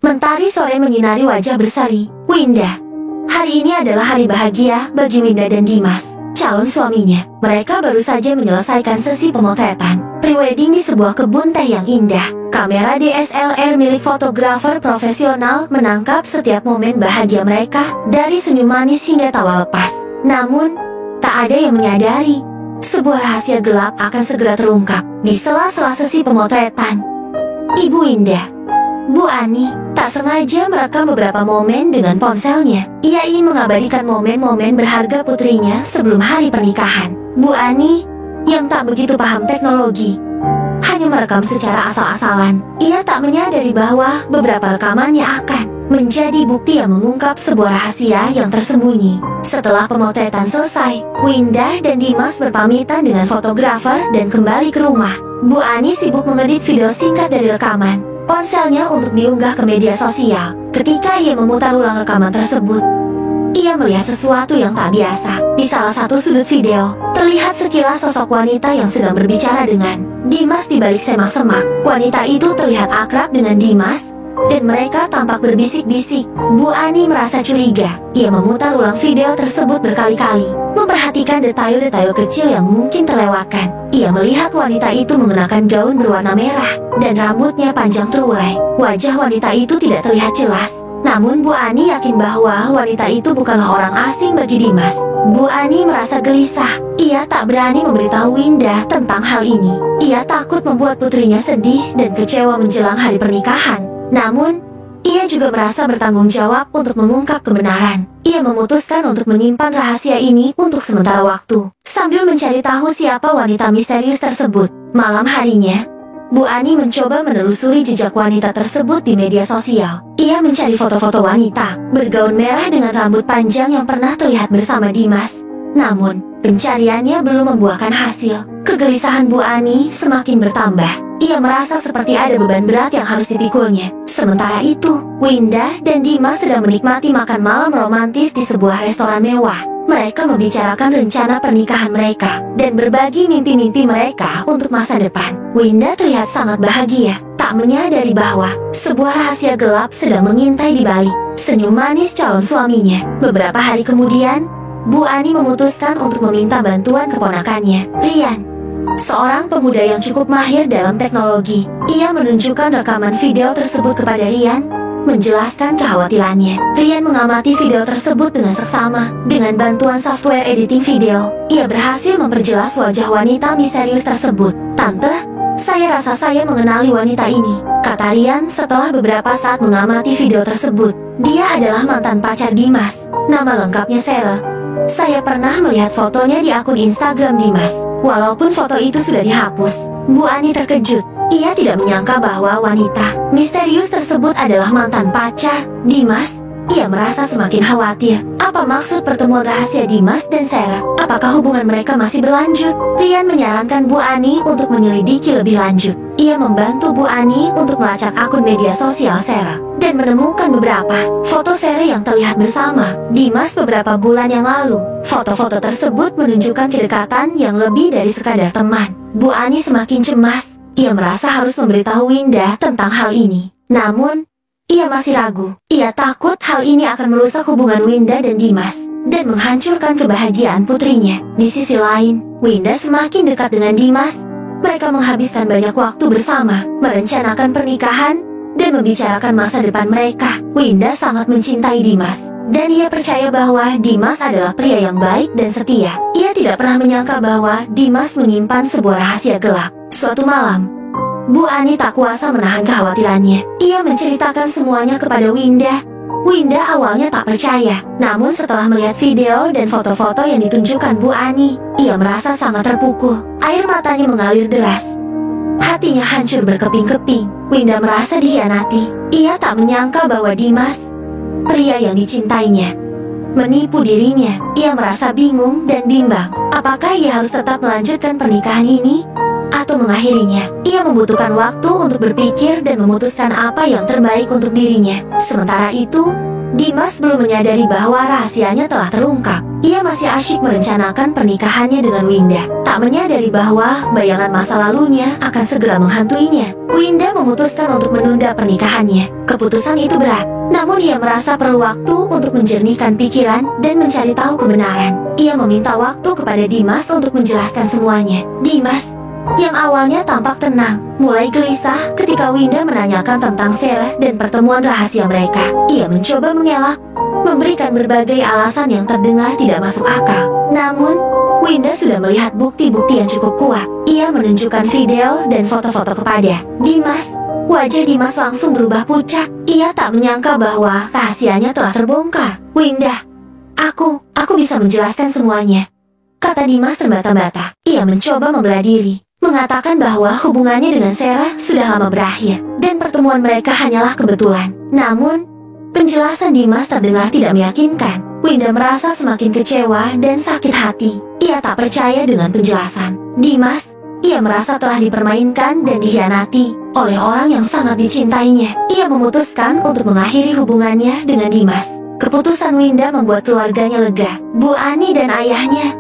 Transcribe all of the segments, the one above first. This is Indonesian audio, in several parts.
Mentari sore menyinari wajah berseri Winda. Hari ini adalah hari bahagia bagi Winda dan Dimas, calon suaminya. Mereka baru saja menyelesaikan sesi pemotretan prewedding di sebuah kebun teh yang indah. Kamera DSLR milik fotografer profesional menangkap setiap momen bahagia mereka, dari senyum manis hingga tawa lepas. Namun, tak ada yang menyadari sebuah rahasia gelap akan segera terungkap di sela-sela sesi pemotretan. Ibu Winda, Bu Ani, tak sengaja merekam beberapa momen dengan ponselnya. Ia ingin mengabadikan momen-momen berharga putrinya sebelum hari pernikahan. Bu Ani, yang tak begitu paham teknologi, hanya merekam secara asal-asalan. Ia tak menyadari bahwa beberapa rekamannya akan menjadi bukti yang mengungkap sebuah rahasia yang tersembunyi. Setelah pemotretan selesai, Winda dan Dimas berpamitan dengan fotografer dan kembali ke rumah. Bu Ani sibuk mengedit video singkat dari rekaman ponselnya untuk diunggah ke media sosial. Ketika ia memutar ulang rekaman tersebut, ia melihat sesuatu yang tak biasa. Di salah satu sudut video, terlihat sekilas sosok wanita yang sedang berbicara dengan Dimas di balik semak-semak. Wanita itu terlihat akrab dengan Dimas, dan mereka tampak berbisik-bisik. Bu Ani merasa curiga. Ia memutar ulang video tersebut berkali-kali, memperhatikan detail-detail kecil yang mungkin terlewatkan. Ia melihat wanita itu mengenakan gaun berwarna merah, dan rambutnya panjang terurai. Wajah wanita itu tidak terlihat jelas, namun Bu Ani yakin bahwa wanita itu bukanlah orang asing bagi Dimas. Bu Ani merasa gelisah. Ia tak berani memberitahu Winda tentang hal ini. Ia takut membuat putrinya sedih dan kecewa menjelang hari pernikahan. Namun, ia juga merasa bertanggung jawab untuk mengungkap kebenaran. Ia memutuskan untuk menyimpan rahasia ini untuk sementara waktu, sambil mencari tahu siapa wanita misterius tersebut. Malam harinya, Bu Ani mencoba menelusuri jejak wanita tersebut di media sosial. Ia mencari foto-foto wanita bergaun merah dengan rambut panjang yang pernah terlihat bersama Dimas. Namun, pencariannya belum membuahkan hasil. Kegelisahan Bu Ani semakin bertambah. Ia merasa seperti ada beban berat yang harus dipikulnya. Sementara itu, Winda dan Dimas sedang menikmati makan malam romantis di sebuah restoran mewah. Mereka membicarakan rencana pernikahan mereka dan berbagi mimpi-mimpi mereka untuk masa depan. Winda terlihat sangat bahagia, tak menyadari bahwa sebuah rahasia gelap sedang mengintai di balik senyum manis calon suaminya. Beberapa hari kemudian, Bu Ani memutuskan untuk meminta bantuan keponakannya, Rian, seorang pemuda yang cukup mahir dalam teknologi. Ia menunjukkan rekaman video tersebut kepada Rian, menjelaskan kekhawatirannya. Rian mengamati video tersebut dengan seksama. Dengan bantuan software editing video, ia berhasil memperjelas wajah wanita misterius tersebut. "Tante, saya rasa saya mengenali wanita ini," kata Rian setelah beberapa saat mengamati video tersebut. "Dia adalah mantan pacar Dimas. Nama lengkapnya Sarah. Saya pernah melihat fotonya di akun Instagram Dimas, walaupun foto itu sudah dihapus." Bu Ani terkejut. Ia tidak menyangka bahwa wanita misterius tersebut adalah mantan pacar Dimas. Ia merasa semakin khawatir. Apa maksud pertemuan rahasia Dimas dan Sarah? Apakah hubungan mereka masih berlanjut? Rian menyarankan Bu Ani untuk menyelidiki lebih lanjut. Ia membantu Bu Ani untuk melacak akun media sosial Sarah dan menemukan beberapa foto Sarah yang terlihat bersama Dimas beberapa bulan yang lalu. Foto-foto tersebut menunjukkan kedekatan yang lebih dari sekadar teman. Bu Ani semakin cemas. Ia merasa harus memberitahu Winda tentang hal ini. Namun, ia masih ragu. Ia takut hal ini akan merusak hubungan Winda dan Dimas dan menghancurkan kebahagiaan putrinya. Di sisi lain, Winda semakin dekat dengan Dimas. Mereka menghabiskan banyak waktu bersama, merencanakan pernikahan, dan membicarakan masa depan mereka. Winda sangat mencintai Dimas, dan ia percaya bahwa Dimas adalah pria yang baik dan setia. Ia tidak pernah menyangka bahwa Dimas menyimpan sebuah rahasia gelap. Suatu malam, Bu Ani tak kuasa menahan kekhawatirannya. Ia menceritakan semuanya kepada Winda. Winda awalnya tak percaya, namun setelah melihat video dan foto-foto yang ditunjukkan Bu Ani, ia merasa sangat terpukul. Air matanya mengalir deras. Hatinya hancur berkeping-keping. Winda merasa dikhianati. Ia tak menyangka bahwa Dimas, pria yang dicintainya, menipu dirinya. Ia merasa bingung dan bimbang. Apakah ia harus tetap melanjutkan pernikahan ini atau mengakhirinya? Ia membutuhkan waktu untuk berpikir dan memutuskan apa yang terbaik untuk dirinya. Sementara itu, Dimas belum menyadari bahwa rahasianya telah terungkap. Ia masih asyik merencanakan pernikahannya dengan Winda, tak menyadari bahwa bayangan masa lalunya akan segera menghantuinya. Winda memutuskan untuk menunda pernikahannya. Keputusan itu berat, namun ia merasa perlu waktu untuk menjernihkan pikiran dan mencari tahu kebenaran. Ia meminta waktu kepada Dimas untuk menjelaskan semuanya. Dimas, yang awalnya tampak tenang, mulai gelisah ketika Winda menanyakan tentang Sarah dan pertemuan rahasia mereka. Ia mencoba mengelak, memberikan berbagai alasan yang terdengar tidak masuk akal. Namun, Winda sudah melihat bukti-bukti yang cukup kuat. Ia menunjukkan video dan foto-foto kepada Dimas. Wajah Dimas langsung berubah pucat. Ia tak menyangka bahwa rahasianya telah terbongkar. Winda, aku bisa menjelaskan semuanya, kata Dimas terbata-bata. Ia mencoba membela diri, mengatakan bahwa hubungannya dengan Sarah sudah lama berakhir dan pertemuan mereka hanyalah kebetulan. Namun, penjelasan Dimas terdengar tidak meyakinkan. Winda merasa semakin kecewa dan sakit hati. Ia tak percaya dengan penjelasan Dimas. Ia merasa telah dipermainkan dan dikhianati oleh orang yang sangat dicintainya. Ia memutuskan untuk mengakhiri hubungannya dengan Dimas. Keputusan Winda membuat keluarganya lega. Bu Ani dan ayahnya,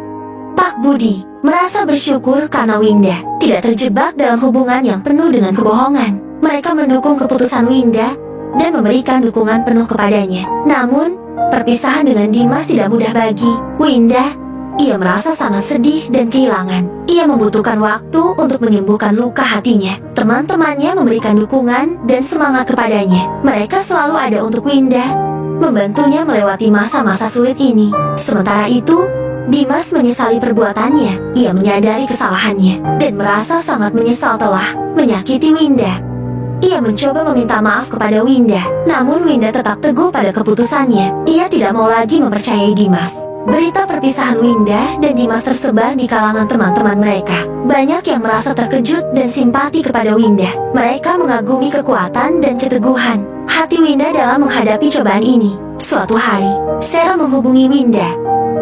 Pak Budi, merasa bersyukur karena Winda tidak terjebak dalam hubungan yang penuh dengan kebohongan. Mereka mendukung keputusan Winda dan memberikan dukungan penuh kepadanya. Namun, perpisahan dengan Dimas tidak mudah bagi Winda. Ia merasa sangat sedih dan kehilangan. Ia membutuhkan waktu untuk menyembuhkan luka hatinya. Teman-temannya memberikan dukungan dan semangat kepadanya. Mereka selalu ada untuk Winda, membantunya melewati masa-masa sulit ini. Sementara itu, Dimas menyesali perbuatannya. Ia menyadari kesalahannya dan merasa sangat menyesal telah menyakiti Winda. Ia mencoba meminta maaf kepada Winda, namun Winda tetap teguh pada keputusannya. Ia tidak mau lagi mempercayai Dimas. Berita perpisahan Winda dan Dimas tersebar di kalangan teman-teman mereka. Banyak yang merasa terkejut dan simpati kepada Winda. Mereka mengagumi kekuatan dan keteguhan hati Winda dalam menghadapi cobaan ini. Suatu hari, Sarah menghubungi Winda.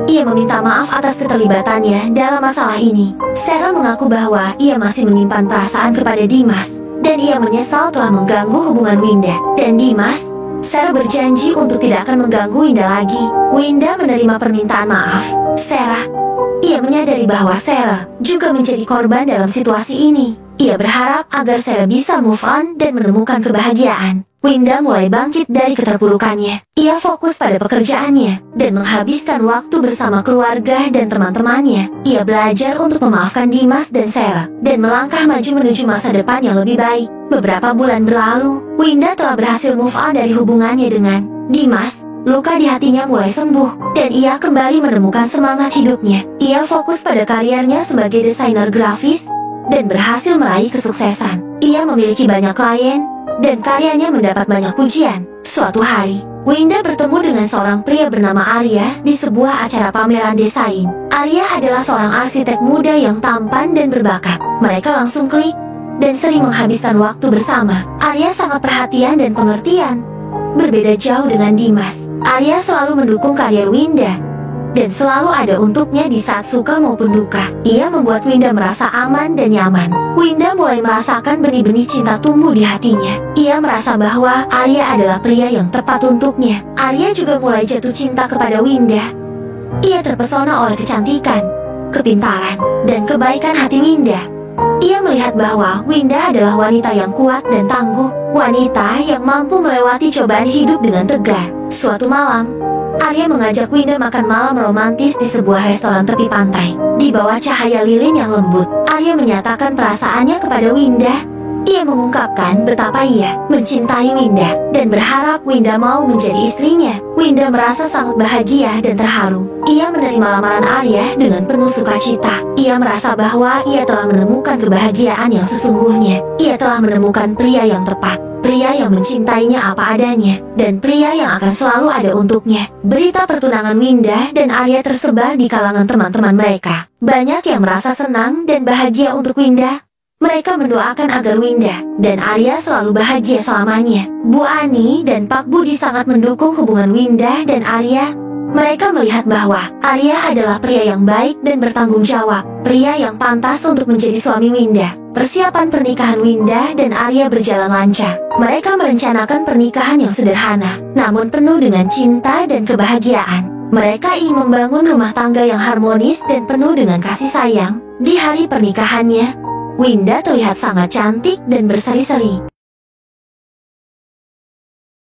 Ia meminta maaf atas keterlibatannya dalam masalah ini. Sarah mengaku bahwa ia masih menyimpan perasaan kepada Dimas, dan ia menyesal telah mengganggu hubungan Winda dan Dimas. Sarah berjanji untuk tidak akan mengganggu Winda lagi. Winda menerima permintaan maaf Sarah. Ia menyadari bahwa Sarah juga menjadi korban dalam situasi ini. Ia berharap agar Sarah bisa move on dan menemukan kebahagiaan. Winda mulai bangkit dari keterpurukannya. Ia fokus pada pekerjaannya dan menghabiskan waktu bersama keluarga dan teman-temannya. Ia belajar untuk memaafkan Dimas dan Sarah dan melangkah maju menuju masa depan yang lebih baik. Beberapa bulan berlalu, Winda telah berhasil move on dari hubungannya dengan Dimas. Luka di hatinya mulai sembuh dan ia kembali menemukan semangat hidupnya. Ia fokus pada karirnya sebagai desainer grafis dan berhasil meraih kesuksesan. Ia memiliki banyak klien dan karyanya mendapat banyak pujian. Suatu hari, Winda bertemu dengan seorang pria bernama Arya di sebuah acara pameran desain. Arya adalah seorang arsitek muda yang tampan dan berbakat. Mereka langsung klik dan sering menghabiskan waktu bersama. Arya sangat perhatian dan pengertian. Berbeda jauh dengan Dimas, Arya selalu mendukung karier Winda dan selalu ada untuknya di saat suka maupun duka. Ia membuat Winda merasa aman dan nyaman. Winda mulai merasakan benih-benih cinta tumbuh di hatinya. Ia merasa bahwa Arya adalah pria yang tepat untuknya. Arya juga mulai jatuh cinta kepada Winda. Ia terpesona oleh kecantikan, kepintaran, dan kebaikan hati Winda. Ia melihat bahwa Winda adalah wanita yang kuat dan tangguh, wanita yang mampu melewati cobaan hidup dengan tegar. Suatu malam, Arya mengajak Winda makan malam romantis di sebuah restoran tepi pantai. Di bawah cahaya lilin yang lembut, Arya menyatakan perasaannya kepada Winda. Ia mengungkapkan betapa ia mencintai Winda dan berharap Winda mau menjadi istrinya. Winda merasa sangat bahagia dan terharu. Ia menerima lamaran Arya dengan penuh sukacita. Ia merasa bahwa ia telah menemukan kebahagiaan yang sesungguhnya. Ia telah menemukan pria yang tepat, pria yang mencintainya apa adanya, dan pria yang akan selalu ada untuknya. Berita pertunangan Winda dan Arya tersebar di kalangan teman-teman mereka. Banyak yang merasa senang dan bahagia untuk Winda. Mereka mendoakan agar Winda dan Arya selalu bahagia selamanya. Bu Ani dan Pak Budi sangat mendukung hubungan Winda dan Arya. Mereka melihat bahwa Arya adalah pria yang baik dan bertanggung jawab, pria yang pantas untuk menjadi suami Winda. Persiapan pernikahan Winda dan Arya berjalan lancar. Mereka merencanakan pernikahan yang sederhana, namun penuh dengan cinta dan kebahagiaan. Mereka ingin membangun rumah tangga yang harmonis dan penuh dengan kasih sayang. Di hari pernikahannya, Winda terlihat sangat cantik dan berseri-seri.